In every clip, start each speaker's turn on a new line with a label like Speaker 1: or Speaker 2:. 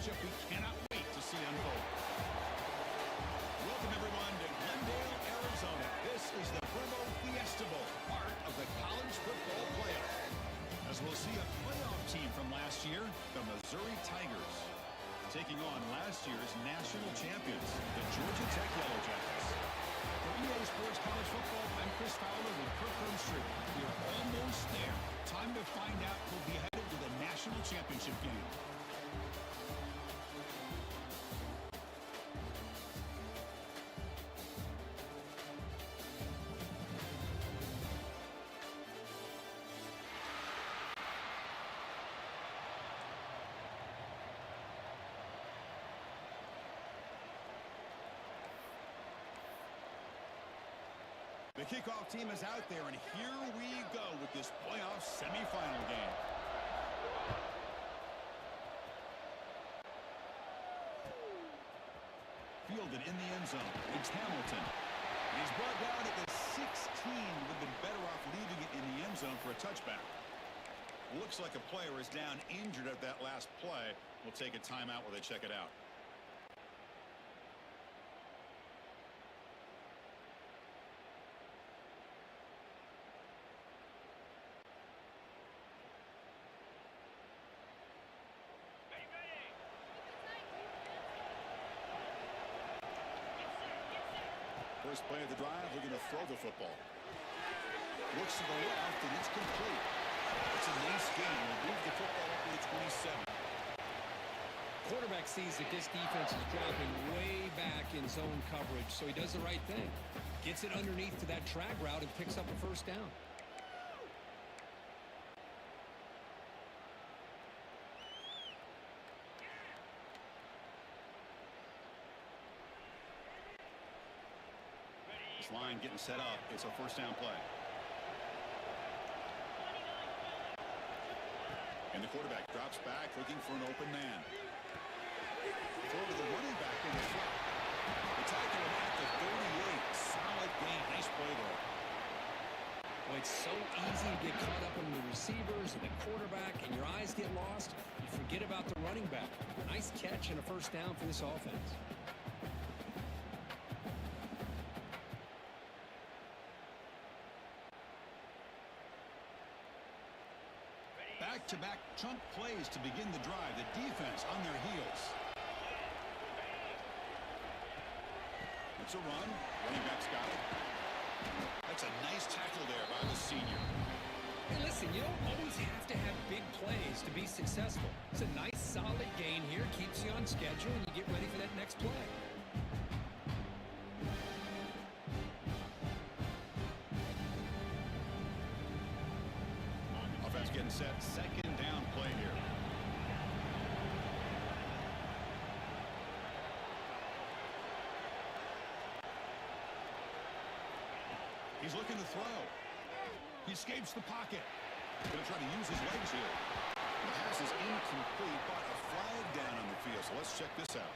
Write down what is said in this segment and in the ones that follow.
Speaker 1: matchup we cannot wait to see unfold. Welcome, everyone, to Glendale, Arizona. This is the Promo Fiesta Bowl, part of the college football playoff. As we'll see a playoff team from last year, the Missouri Tigers, taking on last year's national champions, the Georgia Tech Yellow Jackets. For EA Sports College Football, I'm Chris Fowler with Kirk Herbstreit. We are almost there. Time to find out who'll be headed to the national championship game. The kickoff team is out there, and here we go with this playoff semifinal game. Fielded in the end zone. It's Hamilton. He's brought down at the 16. Would have been better off leaving it in the end zone for a touchback. Looks like a player is down injured at that last play. We'll take a timeout while they check it out. First play of the drive, they're going to throw the football. Looks to the left, and it's complete. It's a nice game. We'll move the football up to the 27.
Speaker 2: Quarterback sees that this defense is dropping way back in zone coverage, so he does the right thing. Gets it underneath to that drag route and picks up a first down.
Speaker 1: This line getting set up. It's a first down play. And the quarterback drops back looking for an open man. Throw to the running back in the front. The tackle him at the 38. Solid gain. Nice play there.
Speaker 2: Well, it's so easy to get caught up in the receivers and the quarterback, and your eyes get lost. You forget about the running back. Nice catch and a first down for this offense.
Speaker 1: Back-to-back chunk plays to begin the drive. The defense on their heels. It's a run. Running back's got it. That's a nice tackle there by the senior.
Speaker 2: Hey, listen, you don't always have to have big plays to be successful. It's a nice, solid gain here. Keeps you on schedule, and you get ready for that next play.
Speaker 1: Offense getting set. Second down play here. He's looking to throw. He escapes the pocket. Going to try to use his legs here. The pass is incomplete, but a flag down on the field. So let's check this out.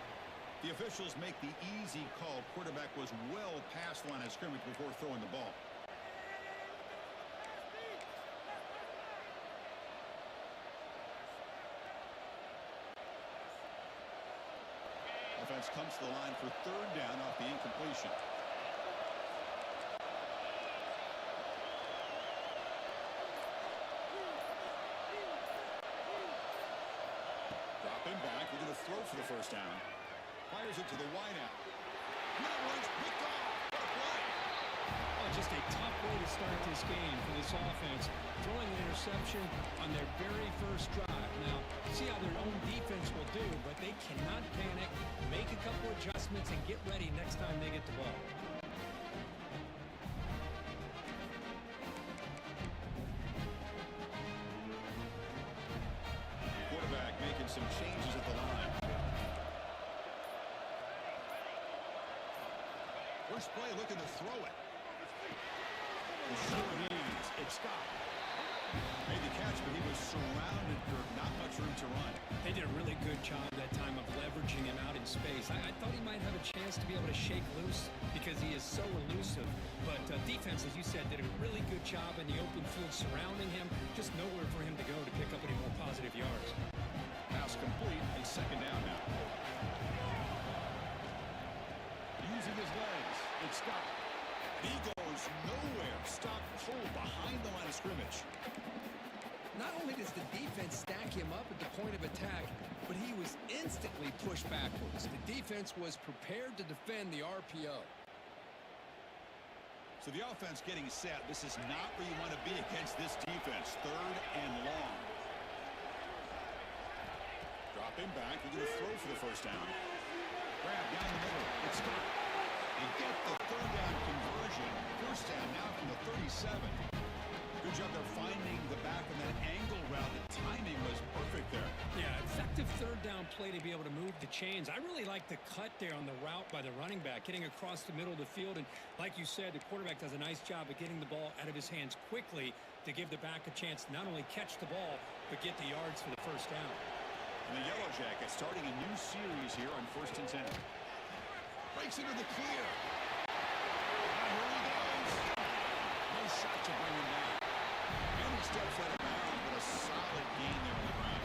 Speaker 1: The officials make the easy call. Quarterback was well past the line of scrimmage before throwing the ball. Offense comes to the line for third down off the incompletion. Dropping back, we're going to throw for the first down. Fires it to the wideout. That one's picked off. What a play.
Speaker 2: Oh, just a tough way to start this game for this offense. Throwing an interception on their very first drive. Now, see how their own defense will do, but they cannot panic, make a couple adjustments, and get ready next time they get the ball.
Speaker 1: Quarterback making some changes at the line. First play looking to throw it. The short hands. It's Scott. Made the catch, but he was surrounded for not much room to run.
Speaker 2: They did a really good job that time of leveraging him out in space. I thought he might have a chance to be able to shake loose because he is so elusive. But defense, as you said, did a really good job in the open field surrounding him. Just nowhere for him to go to pick up any more positive yards.
Speaker 1: Pass complete and second down now.
Speaker 2: attack, but he was instantly pushed backwards. The defense was prepared to defend the RPO.
Speaker 1: So the offense getting set. This is not where you want to be against this defense. 3rd and long. Dropping back. We're going to throw for the first down. Grab down the middle. It's good. They get the 3rd down conversion. First down now from the 37. Good job there finding the back on that angle route. The timing was perfect there.
Speaker 2: Yeah, effective 3rd down play to be able to move the chains. I really like the cut there on the route by the running back, getting across the middle of the field. And like you said, the quarterback does a nice job of getting the ball out of his hands quickly to give the back a chance to not only catch the ball, but get the yards for the first down.
Speaker 1: And the Yellow Jackets starting a new series here on 1st and 10. Breaks into the clear. And here he goes. No shot to bring him down. And he steps out of bounds with a solid gain there on the ground.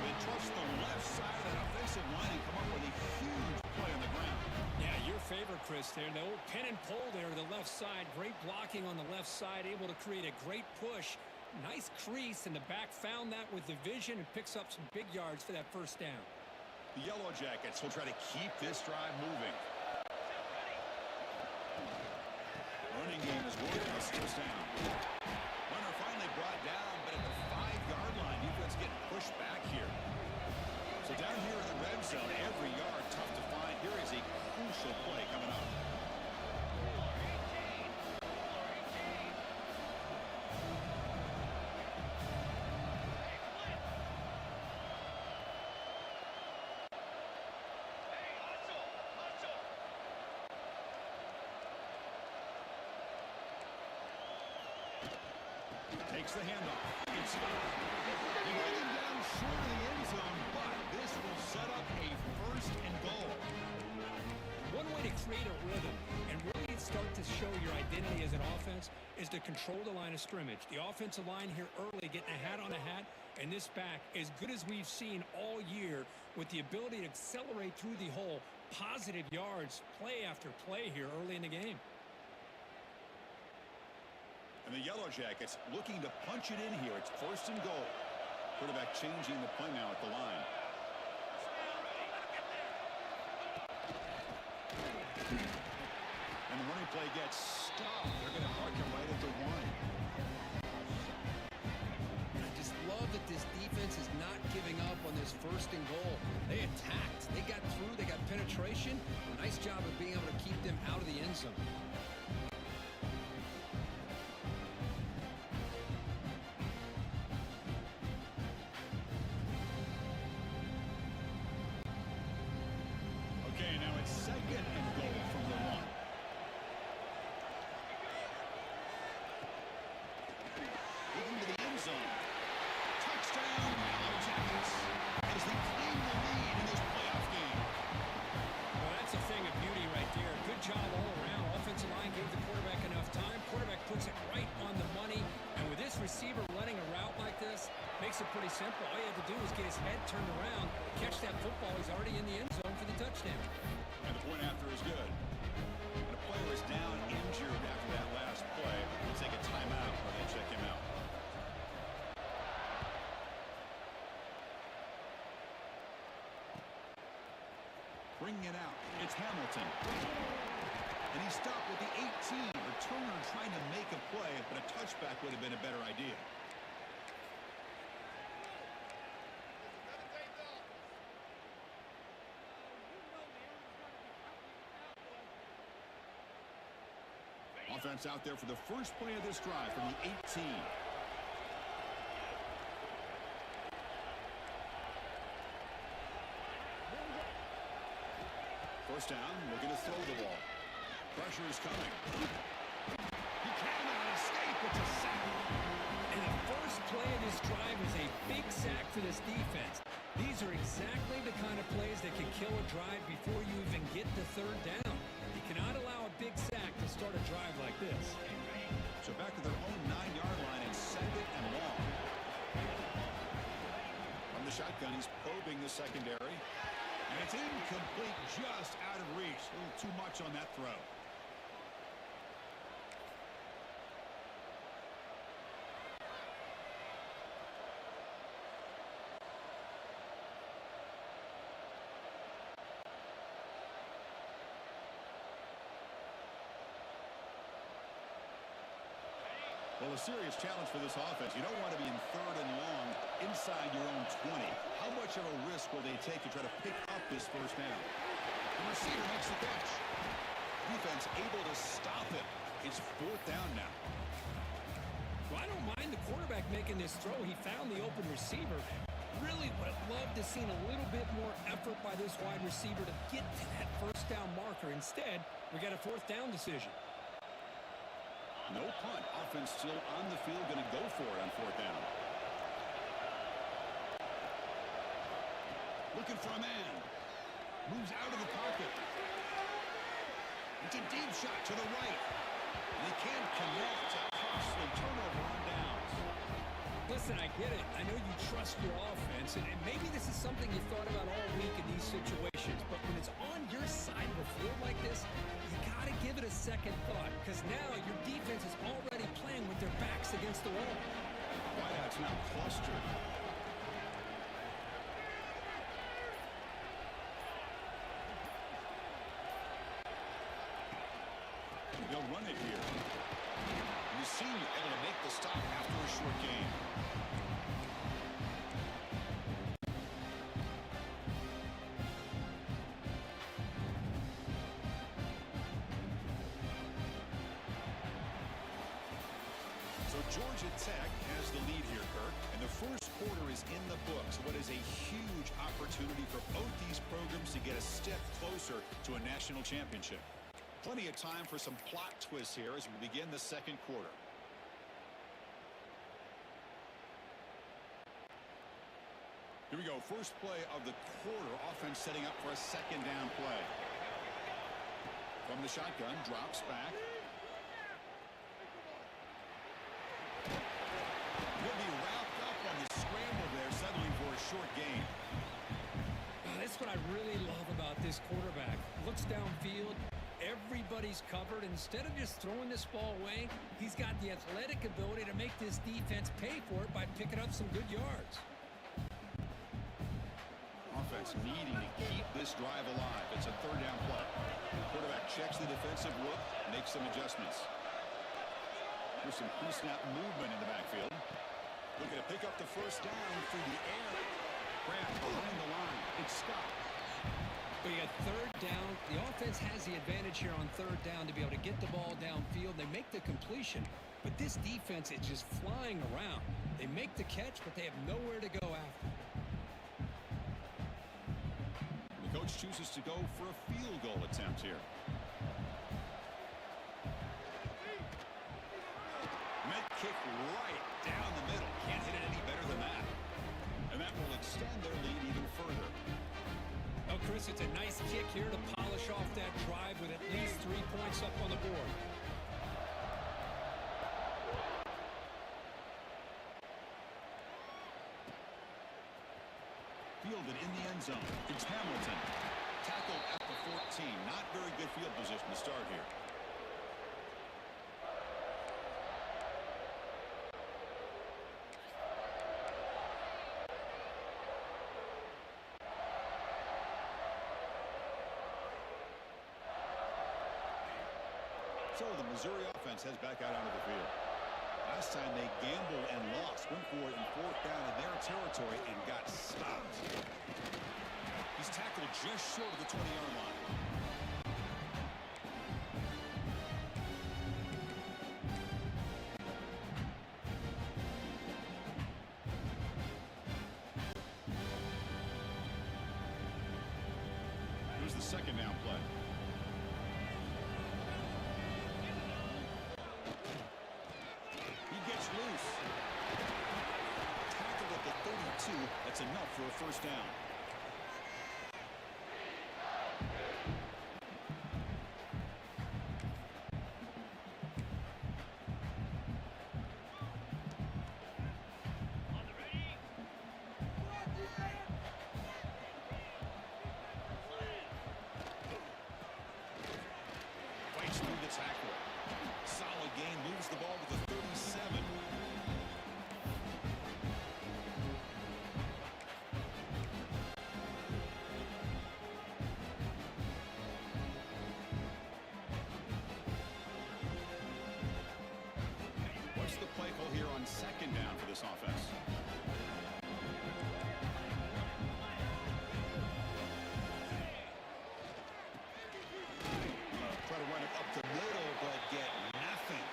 Speaker 1: They trust the left side of that offensive line and come up with a huge play on the ground.
Speaker 2: Yeah, your favorite, Chris, there. The old pin and pull there to the left side. Great blocking on the left side, able to create a great push. Nice crease, and the back found that with the vision and picks up some big yards for that first down.
Speaker 1: The Yellow Jackets will try to keep this drive moving. Running game is working. This first down. Runner finally brought down, but at the 5-yard line, defense getting pushed back here. So down here in the red zone, every yard tough to find. Here is a crucial play coming up. Takes the handoff. It's running down short of the end zone, but this will set up a 1st and goal.
Speaker 2: One way to create a rhythm and really start to show your identity as an offense is to control the line of scrimmage. The offensive line here early getting a hat on a hat, and this back as good as we've seen all year with the ability to accelerate through the hole. Positive yards, play after play here early in the game.
Speaker 1: And the Yellow Jackets looking to punch it in here. It's 1st and goal. Quarterback changing the play now at the line. And the running play gets stopped. They're going to mark it right at the 1.
Speaker 2: I just love that this defense is not giving up on this 1st and goal. They attacked. They got through. They got penetration. Nice job of being able to keep them out of the end zone.
Speaker 1: Okay, now it's 2nd and goal from the 1. Looking to the end zone. Touchdown, Yellow Jackets, as they claim the lead in this playoff game.
Speaker 2: Well, that's a thing of beauty right there. Good job all around. Offensive line gave the quarterback enough time. Quarterback puts it right on the money. And with this receiver running a route like this, makes it pretty simple. All you have to do is get his head turned around, catch that football. He's already in the end zone for the touchdown.
Speaker 1: And the point after is good. And a player is down injured after that last play. We'll take a timeout while they check him out. Bringing it out. It's Hamilton. And he stopped with the 18. Returner trying to make a play, but a touchback would have been a better idea. Offense out there for the first play of this drive from the 18. First down, looking to throw the ball. Pressure is coming. He cannot escape. It's a sack.
Speaker 2: And the first play of this drive is a big sack for this defense. These are exactly the kind of plays that can kill a drive before you even get the 3rd down. You cannot allow a big sack to start a drive like this.
Speaker 1: So back to their own 9-yard line in 2nd and long. From the shotgun, he's probing the secondary. And it's incomplete, just out of reach. A little too much on that throw. Well, a serious challenge for this offense. You don't want to be in 3rd and long inside your own 20. How much of a risk will they take to try to pick up this first down? The receiver makes the catch. Defense able to stop it. It's 4th down now.
Speaker 2: Well, I don't mind the quarterback making this throw. He found the open receiver. Really would have loved to seen a little bit more effort by this wide receiver to get to that first down marker. Instead, we got a 4th down decision.
Speaker 1: No punt. Offense still on the field, going to go for it on 4th down. Looking for a man. Moves out of the pocket. It's a deep shot to the right. And they can't connect. A costly turnover on downs.
Speaker 2: Listen, I get it. I know you trust your offense, and maybe this is something you thought about all week in these situations, but when it's on your side of the field like this, you got to give it a second thought, because now your defense is already playing with their backs against the wall.
Speaker 1: Wideouts now clustered. They'll run it here. And the senior able to make the stop after a short game. So Georgia Tech has the lead here, Kirk, and the first quarter is in the books. What is a huge opportunity for both these programs to get a step closer to a national championship. Plenty of time for some plot twists here as we begin the second quarter. Here we go. First play of the quarter. Offense setting up for a 2nd down play. From the shotgun, drops back. Will be wrapped up on the scramble there, settling for a short gain.
Speaker 2: That's what I really love about this quarterback. Looks downfield. Everybody's covered. Instead of just throwing this ball away, he's got the athletic ability to make this defense pay for it by picking up some good yards.
Speaker 1: Offense needing to keep this drive alive. It's a 3rd down play. Quarterback checks the defensive look, makes some adjustments. There's some pre-snap movement in the backfield. Looking to pick up the first down through the air. Grant behind the line. It's stopped.
Speaker 2: But you got 3rd down. The offense has the advantage here on 3rd down to be able to get the ball downfield. They make the completion, but this defense is just flying around. They make the catch, but they have nowhere to go after.
Speaker 1: The coach chooses to go for a field goal attempt here. Met kick right down the middle. Can't hit it any better than that. And that will extend their lead even further.
Speaker 2: Oh, Chris, it's a nice kick here to polish off that drive with at least 3 points up on the board.
Speaker 1: Fielded in the end zone. It's Hamilton. Tackled at the 14. Not very good field position to start here. So the Missouri offense heads back out onto the field. Last time they gambled and lost. Went for it in 4th down in their territory and got stopped. He's tackled just short of the 20-yard line. Here's the 2nd down play. Loose. Tackled at the 32. That's enough for a first down. Fights through the tackle. Solid gain. Moves the ball to the 37. here on second down for this offense. Try to run it up the middle, but get nothing.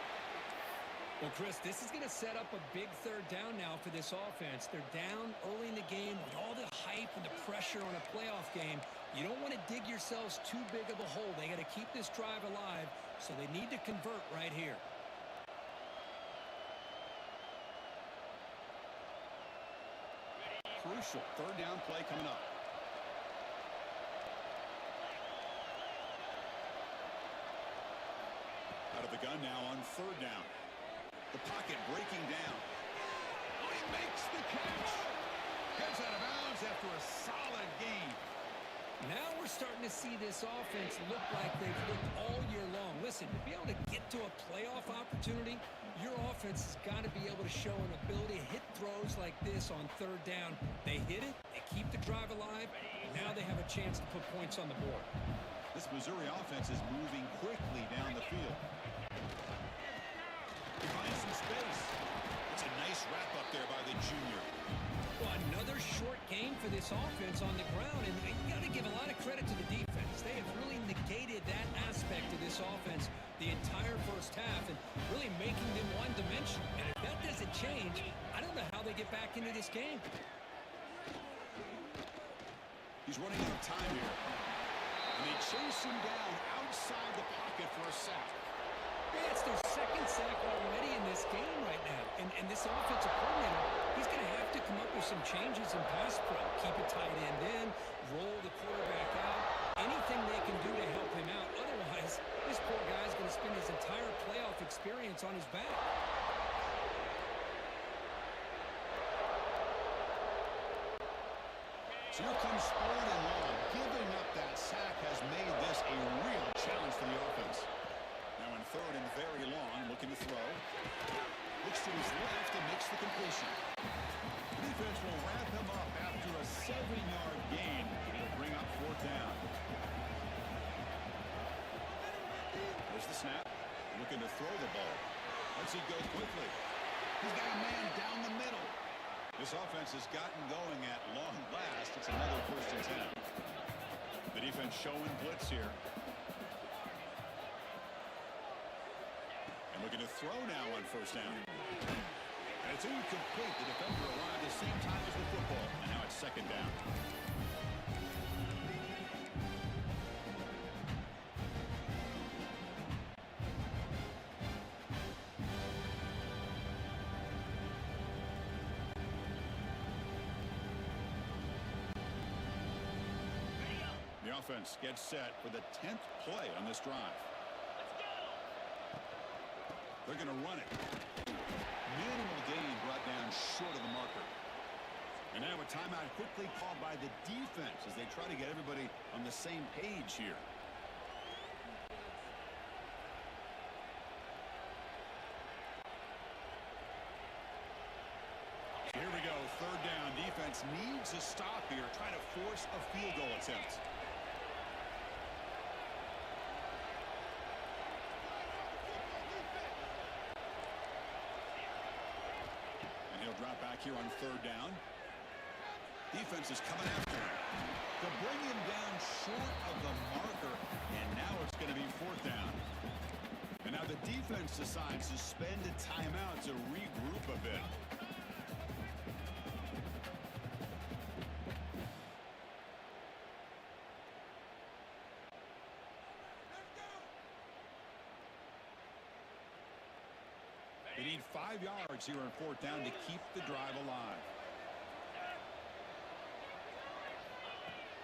Speaker 2: Well, Chris, this is going to set up a big third down now for this offense. They're down early in the game with all the hype and the pressure on a playoff game. You don't want to dig yourselves too big of a hole. They got to keep this drive alive, so they need to convert right here.
Speaker 1: Crucial third down play coming up. Out of the gun now on third down. The pocket breaking down. Oh, he makes the catch. Gets out of bounds after a solid gain.
Speaker 2: Now we're starting to see this offense look like they've looked all year long. Listen, to be able to get to a playoff opportunity, your offense has got to be able to show an ability to hit throws like this on third down. They hit it, they keep the drive alive, now they have a chance to put points on the board.
Speaker 1: This Missouri offense is moving quickly down the field. He finds some space. It's a nice wrap up there by the junior.
Speaker 2: Well, another short game for this offense on the ground, and you got to give a lot of credit to the defense. They have really negated that aspect of this offense the entire first half and really making them one-dimensional. And if that doesn't change, I don't know how they get back into this game.
Speaker 1: He's running out of time here. And they chase him down outside the pocket for a sack.
Speaker 2: Yeah, it's their second sack already in this game right now. And this offensive coordinator, he's going to have to come up with some changes in pass pro. Keep a tight end in, roll the quarterback out, anything they can do to help him out. Otherwise, this poor guy's going to spend his entire playoff experience on his back.
Speaker 1: So here comes third and long. Giving up that sack has made this a real challenge for the offense. Now in third and very long, looking to throw. Looks to his left and makes the completion. The defense will wrap him up after a 7-yard gain. It'll bring up fourth down. There's the snap. Looking to throw the ball. Let's see go quickly. He's got a man down the middle. This offense has gotten going at long last. It's another first and 10. The defense showing blitz here. And looking to throw now on first down. And it's incomplete. The defender arrived at the same time as the football. And now it's second down. The offense gets set for the 10th play on this drive. They're going to run it. Minimal gain brought down short of the marker. And now a timeout quickly called by the defense as they try to get everybody on the same page here. Here we go, third down. Defense needs a stop here, trying to force a field goal attempt. Drop back here on third down. Defense is coming after him. They'll bring him down short of the marker, and now it's going to be fourth down. And now the defense decides to spend a timeout to regroup a bit. They need 5 yards here on fourth down to keep the drive alive.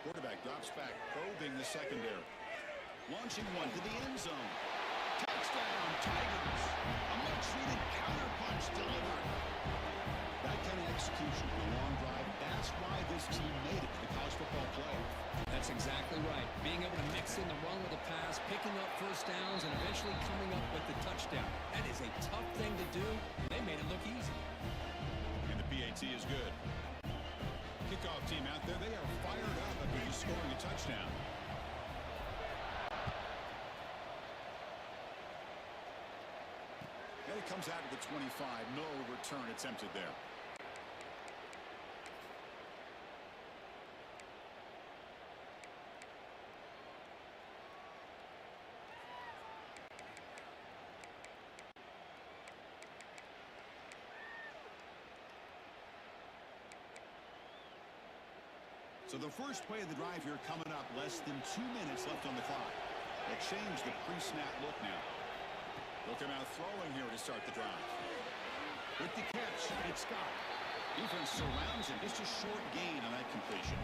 Speaker 1: Quarterback drops back, probing the secondary. Launching one to the end zone. Touchdown, Tigers. A much-needed counterpunch delivered. That kind of execution on a long drive, that's why this team made it to the college football playoff.
Speaker 2: That's exactly right. Being able to mix in the run with the pass, picking up first downs, and eventually coming up with the touchdown. That is a tough thing to do. They made it look easy.
Speaker 1: And the PAT is good. Kickoff team out there, they are fired up after just scoring a touchdown. They It comes out to the 25. No return attempted there. So the first play of the drive here coming up. Less than 2 minutes left on the clock. They'll change the pre-snap look now. They'll come out throwing here to start the drive. With the catch, it's Scott. Defense surrounds him. Just a short gain on that completion.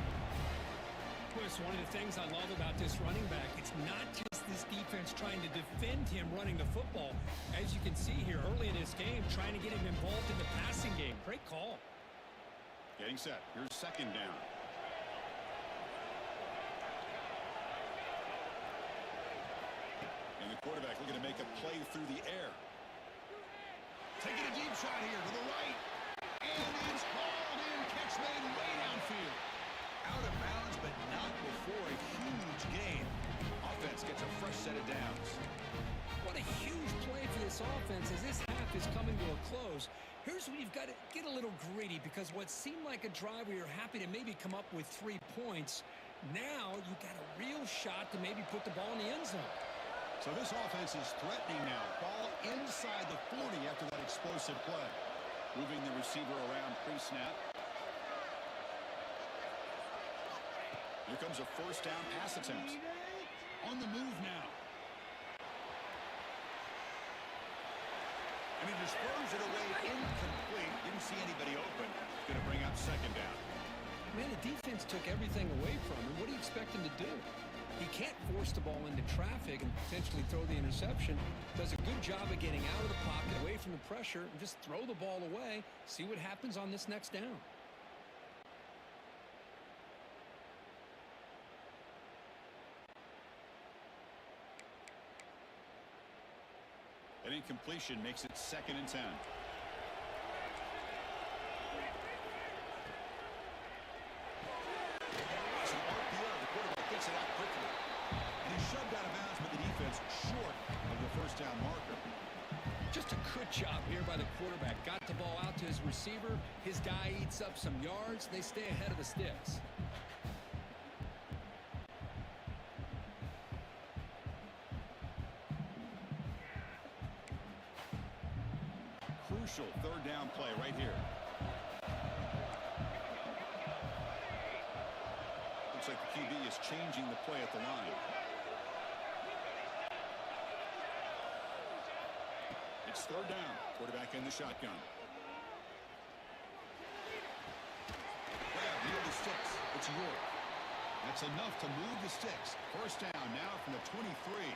Speaker 2: Chris, one of the things I love about this running back, it's not just this defense trying to defend him running the football. As you can see here early in this game, trying to get him involved in the passing game. Great call.
Speaker 1: Getting set. Here's second down. And the quarterback looking to make a play through the air. Taking a deep shot here to the right. And it's hauled in. Catch made way downfield. Out of bounds, but not before a huge gain. Offense gets a fresh set of downs.
Speaker 2: What a huge play for this offense as this half is coming to a close. Here's where you've got to get a little greedy, because what seemed like a drive where you're happy to maybe come up with 3 points, now you've got a real shot to maybe put the ball in the end zone.
Speaker 1: So this offense is threatening now. Ball inside the 40 after that explosive play. Moving the receiver around pre-snap. Here comes a first down pass attempt. On the move now. And he just throws it away incomplete. Didn't see anybody open. Going to bring up second down.
Speaker 2: Man, the defense took everything away from him. What do you expect him to do? He can't force the ball into traffic and potentially throw the interception. Does a good job of getting out of the pocket, away from the pressure, and just throw the ball away. See what happens on this next down.
Speaker 1: An incompletion makes it 2nd and 10. Gets it out quickly. And he's shoved out of bounds by the defense short of the first down marker.
Speaker 2: Just a good job here by the quarterback. Got the ball out to his receiver. His guy eats up some yards. They stay ahead of the sticks.
Speaker 1: Crucial third down play right here. Looks like the QB is changing the play at the line. It's third down. Quarterback in the shotgun. Grab, near the sticks. It's York. That's enough to move the sticks. First down now from the 23.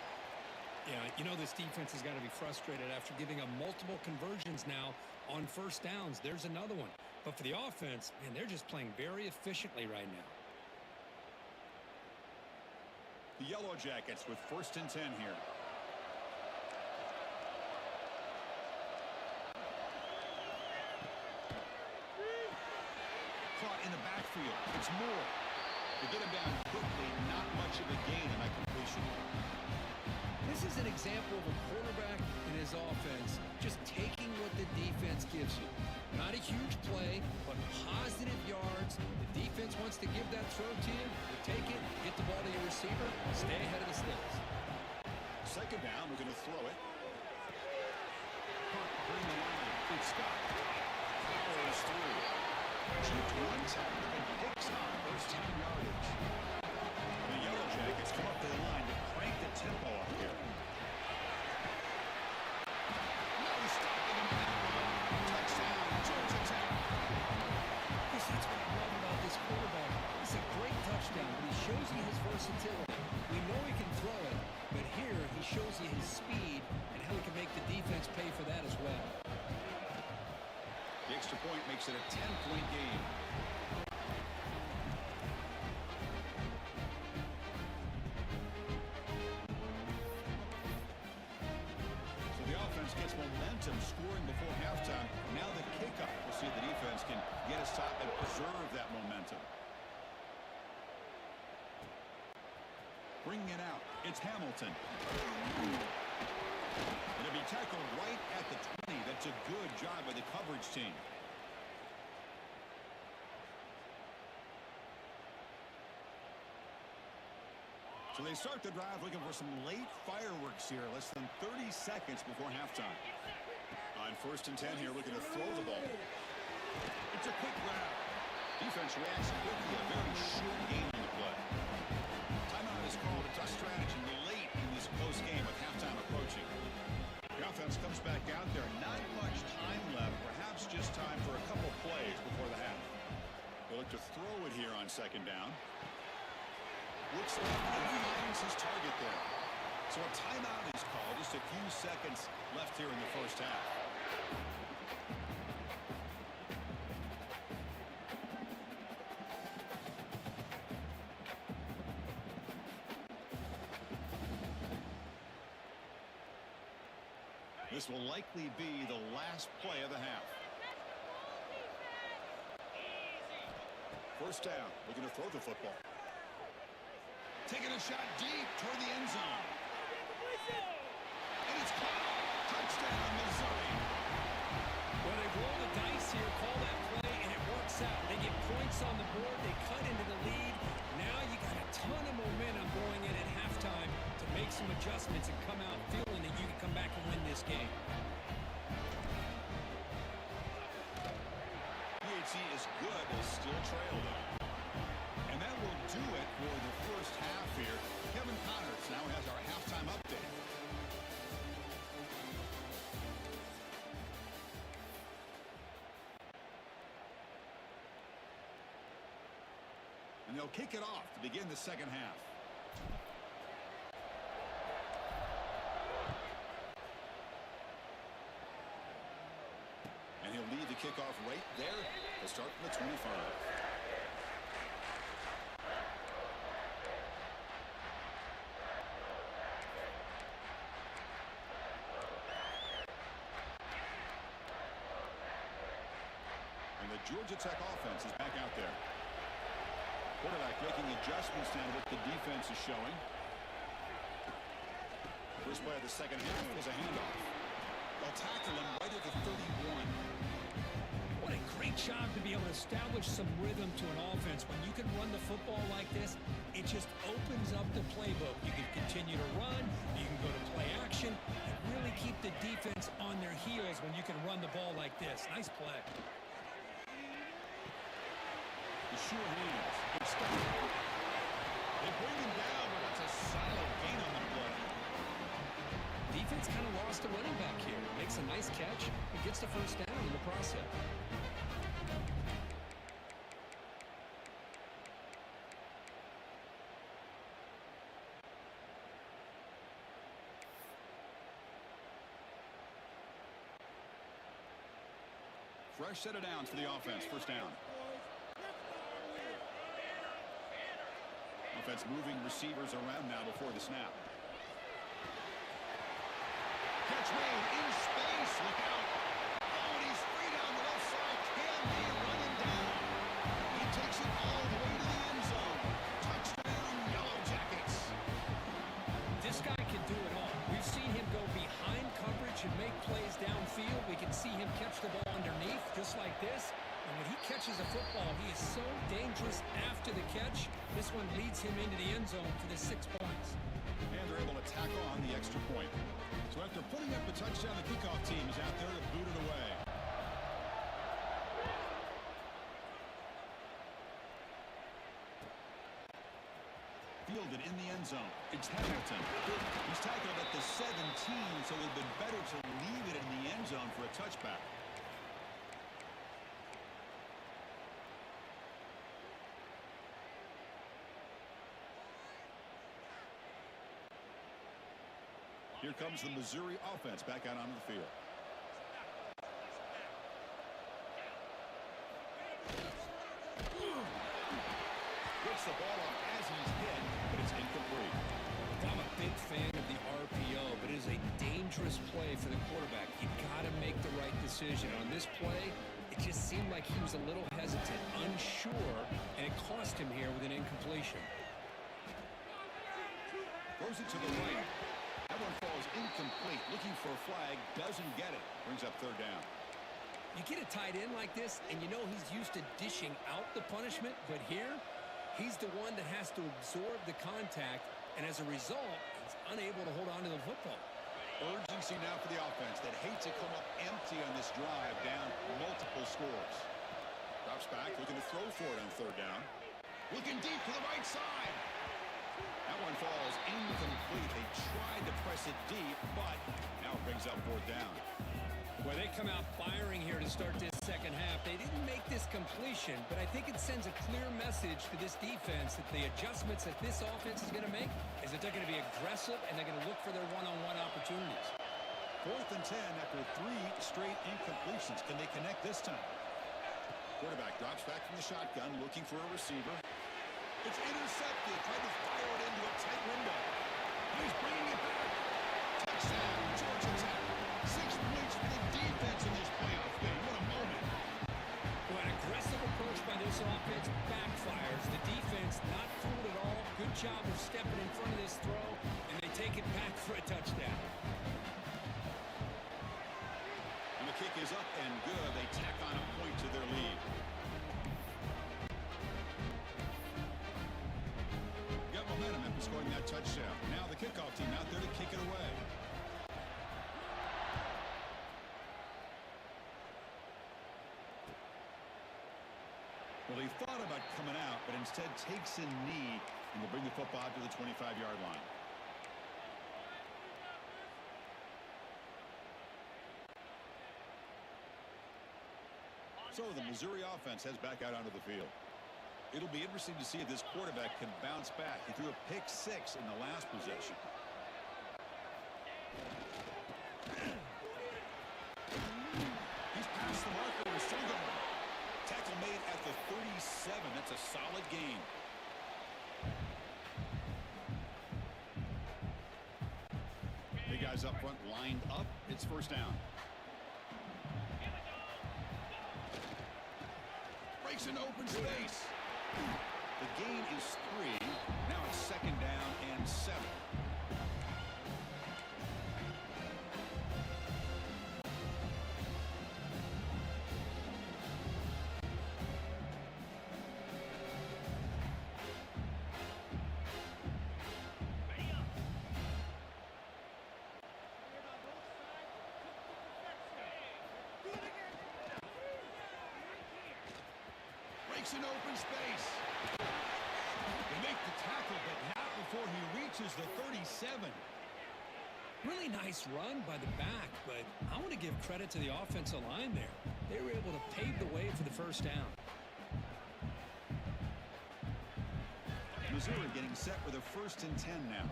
Speaker 2: Yeah, you know this defense has got to be frustrated after giving up multiple conversions now on first downs. There's another one. But for the offense, man, they're just playing very efficiently right now.
Speaker 1: The Yellow Jackets with 1st and 10 here. Caught in the backfield. It's Moore. They get him down quickly. Not much of a gain in that completion.
Speaker 2: This is an example of a quarterback and his offense just taking what the defense gives you. Not a huge play, but positive yards. The defense wants to give that throw to you. You take it, get the ball to your receiver, stay ahead of the sticks.
Speaker 1: Second down, we're going to throw it. Bring the line. It's Scott. Powers through. Chipped one tackle and picks on first down yardage. The Yellow Jackets come up to the line to crank the tempo up here. No stopping him in that one. Touchdown, Georgia Tech.
Speaker 2: Chris, that's what I love about this quarterback. It's a great touchdown, but he shows you his versatility. We know he can throw it, but here he shows you his speed and how he can make the defense pay for that as well.
Speaker 1: The extra point makes it a 10-point game. So the offense gets momentum, scoring before halftime. Now the kickoff. We'll see if the defense can get a stop and preserve that momentum. Bringing it out, it's Hamilton. It'll be tackled right at the That's a good job by the coverage team. So they start the drive looking for some late fireworks here. Less than 30 seconds before halftime. On 1st and 10 here, looking to throw the ball. It's a quick grab. Defense reacts quickly. A very short game on the play. Timeout is called. A tough strategy late in this close game with halftime approaching. The offense comes back out there. Not much time left. Perhaps just time for a couple plays before the half. They'll look to throw it here on 2nd down. Looks like he finds his target there. So a timeout is called. Just a few seconds left here in the first half. This will likely be the last play of the half. 1st down, looking to throw the football. Taking a shot deep toward the end zone. And it's caught. Touchdown, Missouri.
Speaker 2: Well, they roll the dice here, call that play, and it works out. They get points on the board. They cut into the lead. Now you got a ton of momentum going in at halftime to make some adjustments and come out feeling that you can come back and win this game.
Speaker 1: PHC is good. They still trail, though. And that will do it for the first half here. Kevin Connors now has our halftime update. And they'll kick it off to begin the second half. And he'll lead the kickoff right there. They'll start from the 25. Georgia Tech offense is back out there. Quarterback making adjustments now to what the defense is showing. First play of the second half was a handoff. They'll tackle him right at the 31.
Speaker 2: What a great job to be able to establish some rhythm to an offense. When you can run the football like this, it just opens up the playbook. You can continue to run, you can go to play action, and really keep the defense on their heels when you can run the ball like this. Nice play.
Speaker 1: The sure hands. Good stuff. They bring him down, but that's a solid gain on the play.
Speaker 2: Defense kind of lost a running back here. Makes a nice catch and gets the first down in the process.
Speaker 1: Fresh set of downs for the offense. First down. Offense moving receivers around now before the snap. Catch made in space. Look out. Oh, and he's free down the left side. Can be running down. He takes it all the way to the end zone. Touchdown, Yellow Jackets.
Speaker 2: This guy can do it all. We've seen him go behind coverage and make plays downfield. We can see him catch the ball underneath just like this. And when he catches a football, he is so dangerous after the catch. This one leads him into the end zone for the 6 points.
Speaker 1: And they're able to tackle on the extra point. So after putting up a touchdown, the kickoff team is out there to boot it away. Fielded in the end zone. It's Hamilton. He's tackled at the 17, so it would have been better to leave it in the end zone for a touchback. Here comes the Missouri offense back out onto the field. Gets the ball off as he's hit, but it's incomplete.
Speaker 2: I'm a big fan of the RPO, but it is a dangerous play for the quarterback. You've got to make the right decision. On this play, it just seemed like he was a little hesitant, unsure, and it cost him here with an incompletion.
Speaker 1: Throws it to the right. That one falls incomplete. Looking for a flag, doesn't get it. Brings up third down.
Speaker 2: You get a tight end like this, and you know he's used to dishing out the punishment, but here, he's the one that has to absorb the contact, and as a result, he's unable to hold on to the football.
Speaker 1: Urgency now for the offense that hates to come up empty on this drive, down multiple scores. Drops back, looking to throw for it on third down. Looking deep to the right side. That one falls incomplete. They tried to press it deep, but now it brings up fourth down.
Speaker 2: Well, they come out firing here to start this second half. They didn't make this completion, but I think it sends a clear message to this defense that the adjustments that this offense is going to make is that they're going to be aggressive and they're going to look for their one-on-one opportunities.
Speaker 1: 4th and 10 after 3 straight incompletions. Can they connect this time? Quarterback drops back from the shotgun, looking for a receiver. It's intercepted. Tried to fire it into a tight window. He's bringing it back. Touchdown, Georgia Tech. 6 points for the defense in this playoff game. What a moment.
Speaker 2: Well, an aggressive approach by this offense backfires. The defense not fooled at all. Good job of stepping in front of this throw, and they take it back for a touchdown.
Speaker 1: And the kick is up and good. They tack on a point to their lead. Got momentum after scoring that touchdown. Now the kickoff team out there to kick it away. Well, he thought about coming out, but instead takes a knee and will bring the football to the 25-yard line. So the Missouri offense heads back out onto the field. It'll be interesting to see if this quarterback can bounce back. He threw a pick 6 in the last possession. He's past the marker. We're still going. Tackle made at the 37. That's a solid gain. Big guys up front lined up. It's first down. Breaks an open space. The gain is 3. Now it's second down and 7. Breaks an open space. They make the tackle, but not before he reaches the 37.
Speaker 2: Really nice run by the back, but I want to give credit to the offensive line there. They were able to pave the way for the first down.
Speaker 1: Missouri getting set for the 1st and 10 now.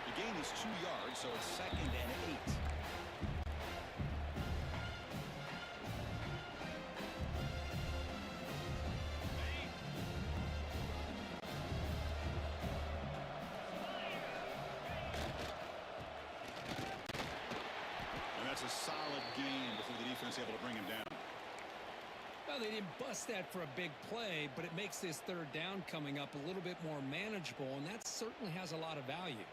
Speaker 1: The gain is 2 yards, so it's second and 8. That's a solid gain before the defense able to bring him down.
Speaker 2: Well, they didn't bust that for a big play, but it makes this third down coming up a little bit more manageable, and that certainly has a lot of value.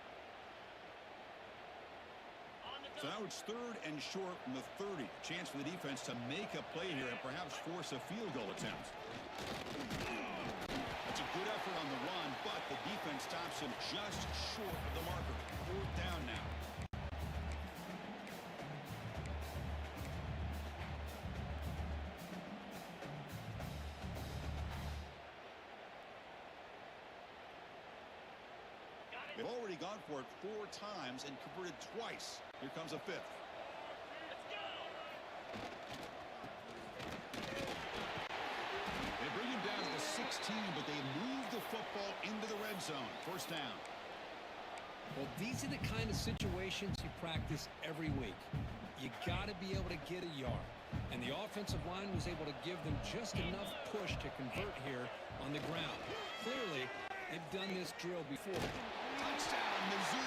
Speaker 1: So now it's 3rd and short from the 30. Chance for the defense to make a play here and perhaps force a field goal attempt. That's a good effort on the run, but the defense stops him just short of the marker. 4th down now. They've already gone for it 4 times and converted twice. Here comes a 5th. They bring him down to the 16, but they move the football into the red zone. First down.
Speaker 2: Well, these are the kind of situations you practice every week. You got to be able to get a yard. And the offensive line was able to give them just enough push to convert here on the ground. Clearly, they've done this drill before.
Speaker 1: Touchdown, Mizzou.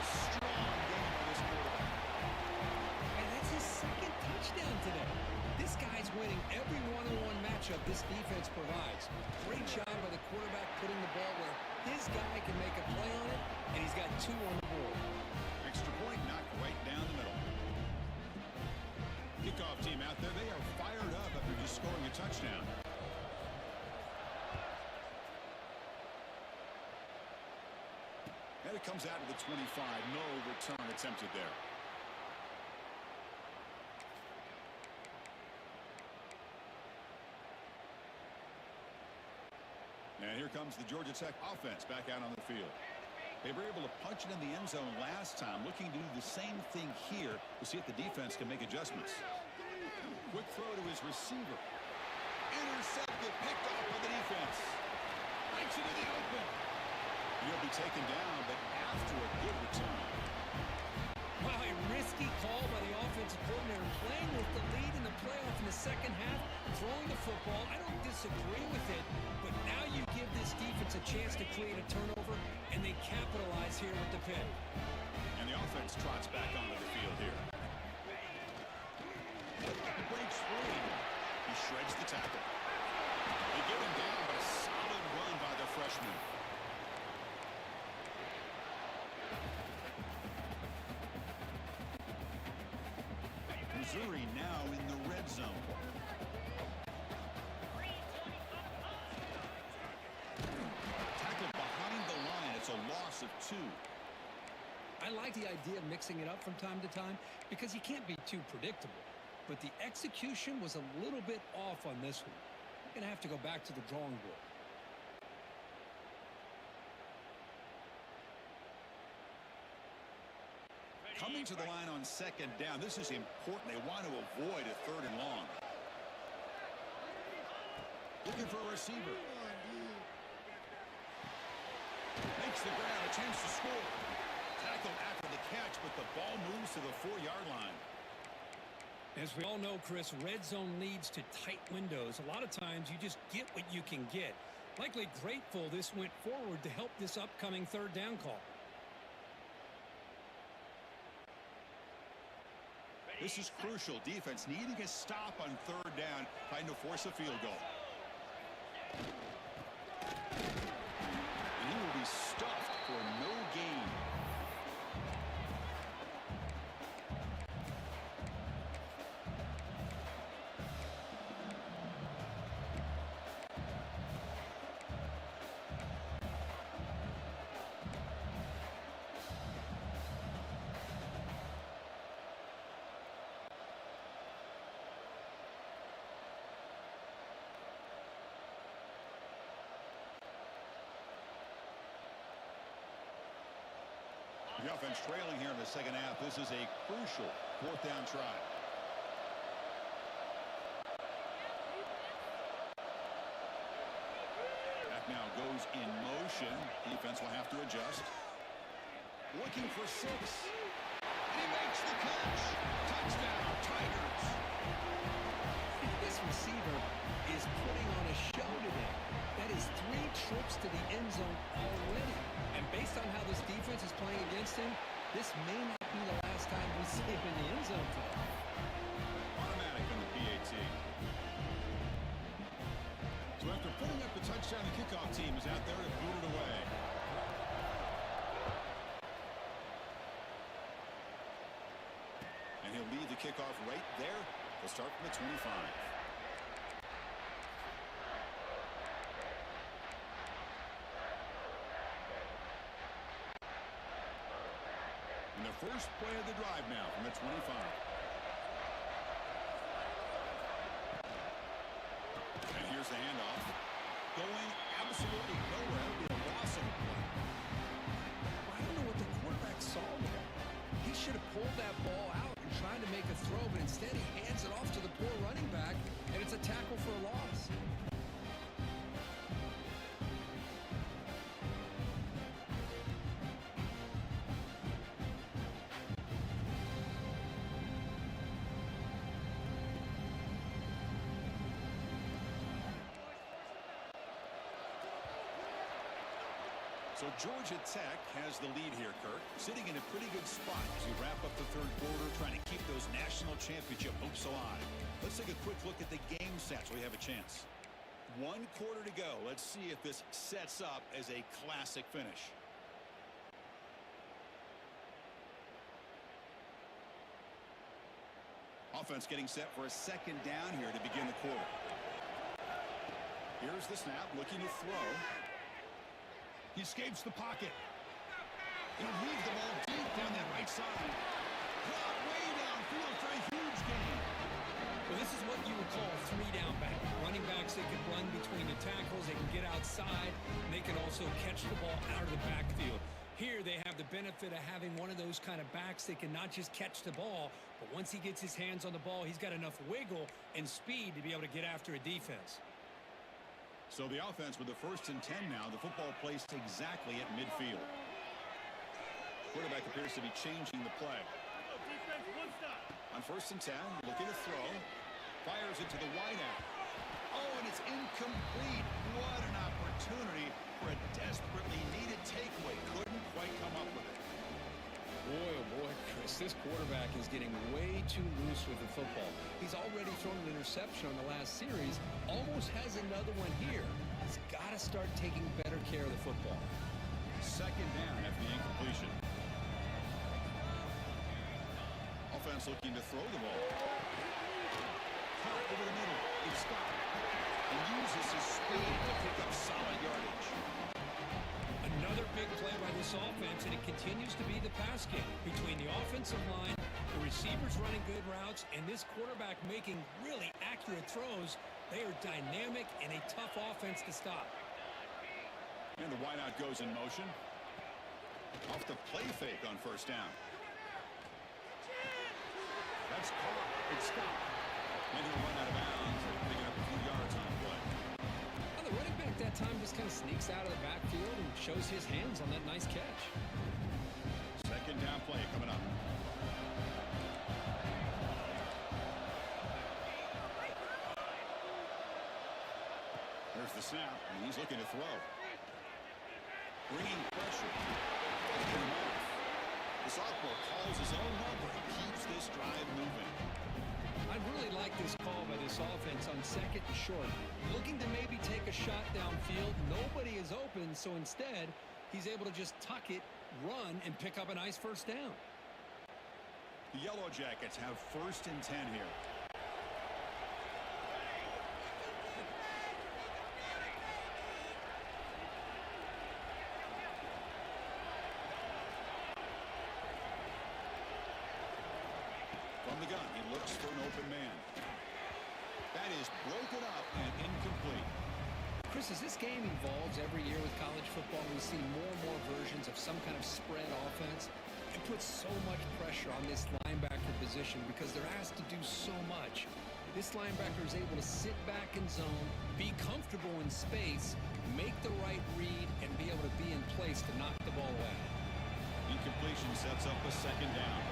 Speaker 1: Strong game by this quarterback.
Speaker 2: And that's his 2nd touchdown today. This guy's winning every one-on-one matchup matchup this defense provides. Great job by the quarterback putting the ball where his guy can make a play on it, and he's got 2 on the board.
Speaker 1: Extra point knocked right down the middle. Kickoff team out there. They are fired up after just scoring a touchdown. And it comes out to the 25. No return attempted there. And here comes the Georgia Tech offense back out on the field. They were able to punch it in the end zone last time, looking to do the same thing here to see if the defense can make adjustments. Quick throw to his receiver. Intercepted, picked off by the defense. Right into the open. He'll be taken down, but after a good return.
Speaker 2: Wow, a risky call by the offensive coordinator, playing with the lead in the playoff in the second half, throwing the football. I don't disagree with it, but now you give this defense a chance to create a turnover, and they capitalize here with the pick.
Speaker 1: And the offense trots back onto the field here. Breaks free. He shreds the tackle. They get him down, but a solid run by the freshman. Missouri now in the red zone. Tackle behind the line. It's a loss of 2.
Speaker 2: I like the idea of mixing it up from time to time because you can't be too predictable. But the execution was a little bit off on this one. You're going to have to go back to the drawing board.
Speaker 1: Coming to the line on second down. This is important. They want to avoid a 3rd and long. Looking for a receiver. Makes the grab, a chance to score. Tackled after the catch, but the ball moves to the 4-yard line.
Speaker 2: As we all know, Chris, red zone leads to tight windows. A lot of times you just get what you can get. Likely grateful this went forward to help this upcoming 3rd down call.
Speaker 1: This is crucial. Defense needing a stop on 3rd down, trying to force a field goal. And he will be stuffed for no gain. The offense trailing here in the second half. This is a crucial 4th down try. That now goes in motion. Defense will have to adjust. Looking for 6. He makes the catch. Touchdown, Tigers.
Speaker 2: This receiver is putting on a show today. That is 3 trips to the end zone already. And based on how this defense is playing against him, this may not be the last time we see him in the end zone today.
Speaker 1: Automatic in the PAT. So after putting up the touchdown, the kickoff team is out there to boot it away. And he'll lead the kickoff right there. They'll start from the 25. And the first play of the drive now from the 25. And here's the handoff. Going absolutely nowhere. It'll be a loss of a play.
Speaker 2: I don't know what the quarterback saw there. He should have pulled that ball out and tried to make a throw, but instead he hands it off to the poor running back, and it's a tackle for a loss.
Speaker 1: So Georgia Tech has the lead here, Kirk, sitting in a pretty good spot as we wrap up the 3rd quarter, trying to keep those national championship hopes alive. Let's take a quick look at the game stats. We have a chance. 1 quarter to go. Let's see if this sets up as a classic finish. Offense getting set for a second down here to begin the quarter. Here's the snap, looking to throw. He escapes the pocket. He'll move the ball deep down that right side. Caught way downfield for a huge gain.
Speaker 2: Well, this is what you would call a 3-down back. Running backs, they can run between the tackles, they can get outside, and they can also catch the ball out of the backfield. Here they have the benefit of having one of those kind of backs that can not just catch the ball, but once he gets his hands on the ball, he's got enough wiggle and speed to be able to get after a defense.
Speaker 1: So the offense with the 1st and 10 now, the football placed exactly at midfield. Quarterback appears to be changing the play. On 1st and 10, looking to throw. Fires it to the wideout. Oh, and it's incomplete. What an opportunity for a desperately needed takeaway. Couldn't quite come up with it.
Speaker 2: Boy, oh boy, Chris, this quarterback is getting way too loose with the football. He's already thrown an interception on the last series, almost has another one here. He's got to start taking better care of the football.
Speaker 1: Second down after the incompletion. Offense looking to throw the ball. Caught over the middle. It's stopped. And uses his speed to pick up solid yardage.
Speaker 2: Another big play by this offense, and it continues to be the pass game between the offensive line, the receivers running good routes, and this quarterback making really accurate throws. They are dynamic and a tough offense to stop.
Speaker 1: And the wideout goes in motion. Off the play fake on 1st down. That's caught. It's stopped. And he'll run out of bounds, picking up a few yards on the play.
Speaker 2: Well, the running back that time just kind of sneaks out of the backfield and shows his hands on that nice catch.
Speaker 1: Second down play coming up. There's the snap, and he's looking to throw. Bringing pressure. The sophomore calls his own number and keeps this drive moving.
Speaker 2: I really like this call by this offense on 2nd and short. Looking to maybe take a shot downfield. Nobody is open, so instead, he's able to just tuck it, run, and pick up a nice 1st down.
Speaker 1: The Yellow Jackets have 1st and 10 here. From the gun, he looks for an open man. That is broken up and incomplete.
Speaker 2: Chris, as this game evolves every year with college football, we see more and more versions of some kind of spread offense. It puts so much pressure on this linebacker position because they're asked to do so much. This linebacker is able to sit back in zone, be comfortable in space, make the right read, and be able to be in place to knock the ball away.
Speaker 1: Incompletion sets up a 2nd down.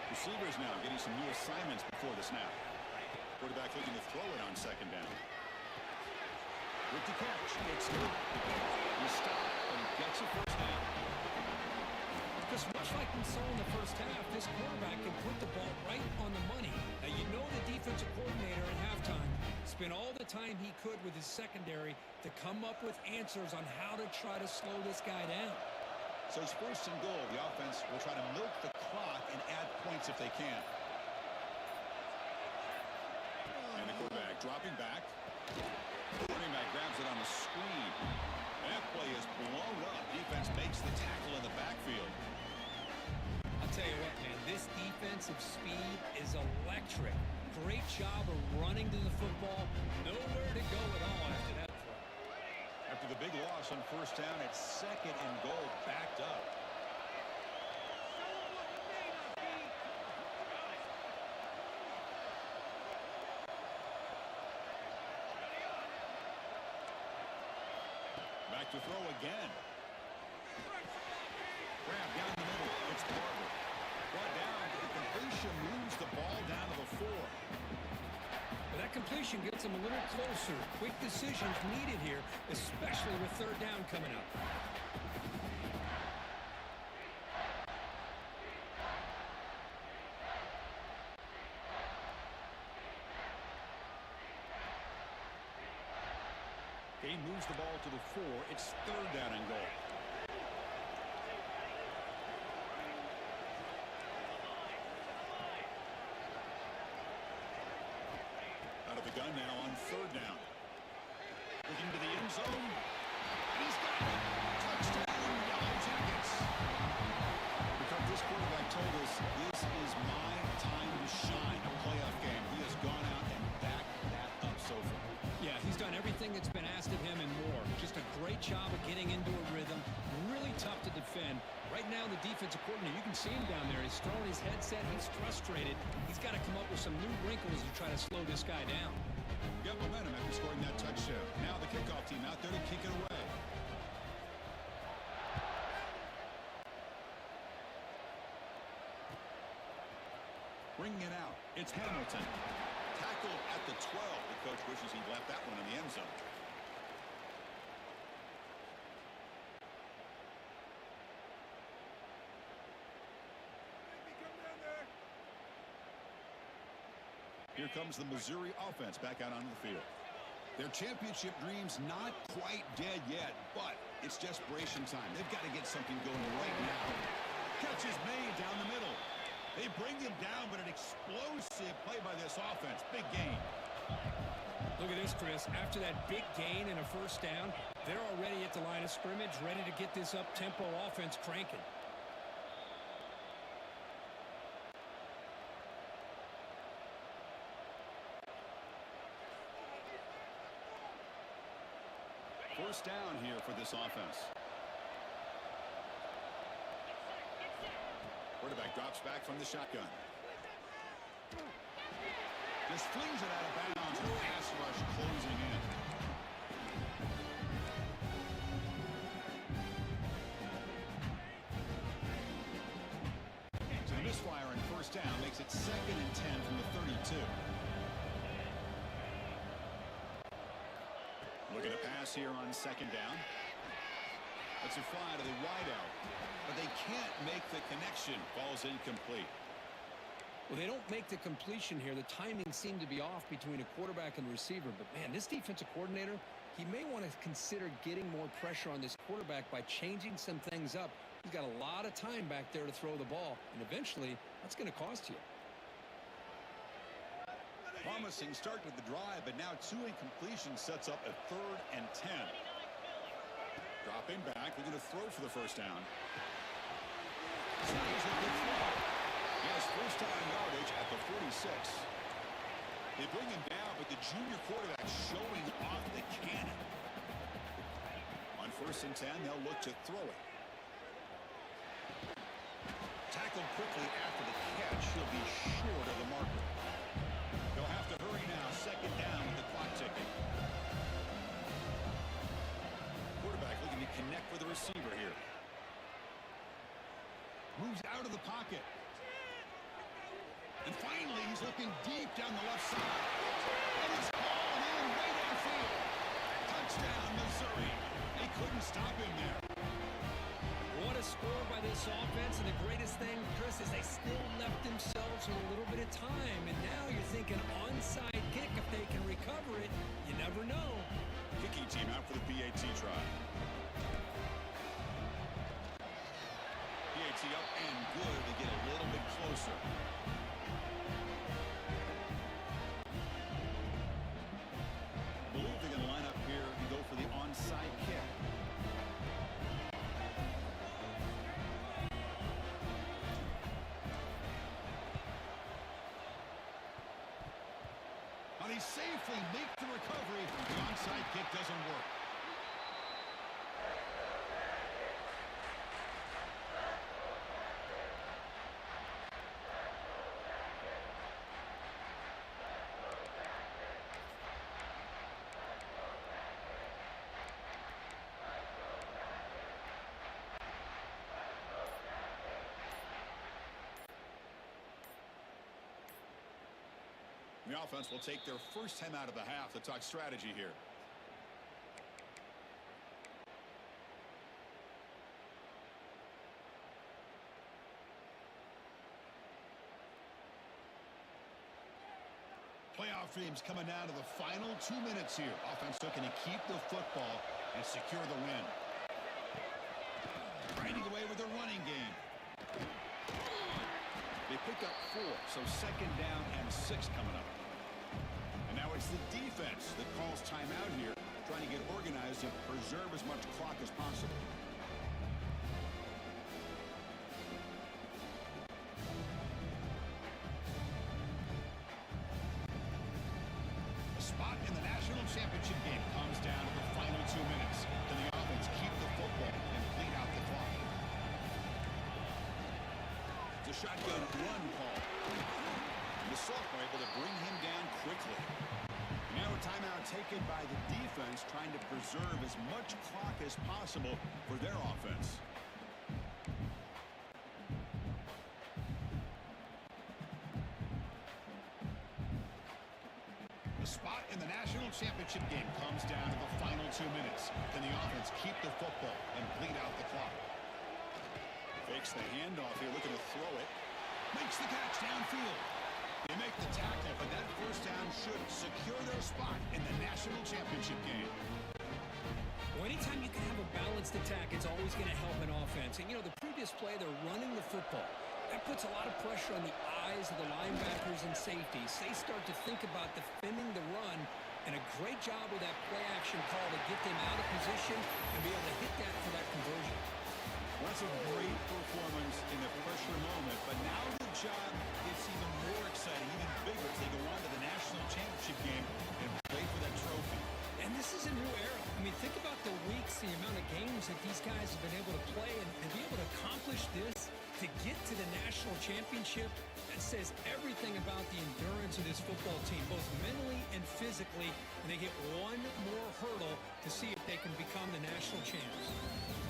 Speaker 1: Receivers now getting some new assignments before the snap. Quarterback looking to throw it on 2nd down. With the catch, it's not. He stopped, but he gets a 1st down.
Speaker 2: Because much like we saw in the 1st half, this quarterback can put the ball right on the money. Now, you know the defensive coordinator at halftime spent all the time he could with his secondary to come up with answers on how to try to slow this guy down.
Speaker 1: So it's 1st and goal. The offense will try to milk the clock and add points if they can. And the quarterback dropping back. Running back grabs it on the screen. That play is blown up. Defense makes the tackle in the backfield.
Speaker 2: I'll tell you what, man, this defensive speed is electric. Great job of running to the football. Nowhere to go at all after that play.
Speaker 1: After the big loss on 1st down, it's 2nd and goal, backed up. Back to throw again. Grab down the middle. It's Barber. Brought down. The completion moves the ball down to the 4.
Speaker 2: But that completion gets him a little closer. Quick decisions needed here, especially with 3rd down coming up.
Speaker 1: moves the ball to the 4. It's 3rd down and goal. Out of the gun now on 3rd down. Looking to the end zone. He's got it. Touchdown, Yellow Jackets. Because this quarterback told us this is my time to shine, a playoff game. He has gone out and backed that up so far.
Speaker 2: Yeah, he's done everything that's been asked of him and more. Just a great job of getting into a rhythm. Really tough to defend. Right now, the defensive coordinator, you can see him down there. He's throwing his headset. He's frustrated. He's got to come up with some new wrinkles to try to slow this guy down.
Speaker 1: Got momentum after scoring that touchdown. Now the kickoff team out there to kick it away. Bringing it out. It's Hamilton. Tackled at the 12. The coach wishes he'd left that one in the end zone. Here comes the Missouri offense back out onto the field. Their championship dreams not quite dead yet, but it's desperation time. They've got to get something going right now. Catch is made down the middle. They bring him down, but an explosive play by this offense. Big gain.
Speaker 2: Look at this, Chris. After that big gain and a 1st down, they're already at the line of scrimmage, ready to get this up-tempo offense cranking.
Speaker 1: First down here for this offense. Quarterback drops back from the shotgun. Just flings it out of bounds. The pass rush closing in. So the misfire and 1st down makes it 2nd and 10 from the 32. Looking to pass here on 2nd down. That's a fly to the wideout. But they can't make the connection. Ball's incomplete.
Speaker 2: Well, they don't make the completion here. The timing seemed to be off between a quarterback and receiver. But, man, this defensive coordinator, he may want to consider getting more pressure on this quarterback by changing some things up. He's got a lot of time back there to throw the ball. And eventually, that's going to cost you.
Speaker 1: Promising start to the drive, but now 2 incompletions sets up a 3rd and 10. Dropping back, they're going to throw for the 1st down. Snags a good throw. He has 1st down yardage at the 46. They bring him down, but the junior quarterback showing off the cannon. On 1st and 10, they'll look to throw it. Tackled quickly after the catch. He'll be short of the marker. They'll have to hurry now. 2nd down with the clock ticking. Quarterback looking to connect with the receiver here. Moves out of the pocket. And finally, he's looking deep down the left side. And it's hauled in way downfield. Touchdown, Missouri. They couldn't stop him there.
Speaker 2: What a score by this offense, and the greatest thing, Chris, is they still left themselves with a little bit of time, and now you're thinking onside kick. If they can recover it, you never know.
Speaker 1: Kicking team out for the PAT try. PAT up and good to get a little bit closer. I believe they're going to line up here and go for the onside kick. But he safely makes the recovery. The onside kick doesn't work. The offense will take their first time out of the half to talk strategy here. Playoff dreams coming down to the final 2 minutes here. Offense looking to keep the football and secure the win. Grinding away with the running game. They pick up 4, so second down and 6 coming up. And now it's the defense that calls timeout here, trying to get organized and preserve as much clock as possible. The spot in the national championship game comes down to the final 2 minutes. Can the offense keep the football and bleed out the clock? It's a shotgun run call. The sophomore able to bring him down quickly. Now a timeout taken by the defense, trying to preserve as much clock as possible for their offense. The spot in the national championship game comes down to the final 2 minutes. Can the offense keep the football and bleed out the clock? Fakes the handoff here, looking to throw it. Makes the catch downfield. They make the tackle, but that first down should secure their spot in the national championship game.
Speaker 2: Well, anytime you can have a balanced attack, it's always going to help an offense. And, you know, the previous play, they're running the football. That puts a lot of pressure on the eyes of the linebackers and safeties. They start to think about defending the run, and a great job with that play-action call to get them out of position and be able to hit that for that conversion.
Speaker 1: That's a great performance in the pressure moment, but now the job gets even more exciting, even bigger as they go on to the national championship game and play for that trophy.
Speaker 2: And this is a new era. I mean, think about the weeks, the amount of games that these guys have been able to play, and to be able to accomplish this, to get to the national championship, that says everything about the endurance of this football team, both mentally and physically, and they get one more hurdle to see if they can become the national champs.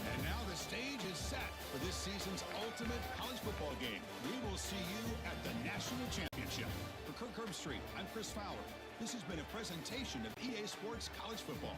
Speaker 1: And now the stage is set for this season's ultimate college football game. We will see you at the national championship. For Kirk Herbstreit, I'm Chris Fowler. This has been a presentation of EA Sports College Football.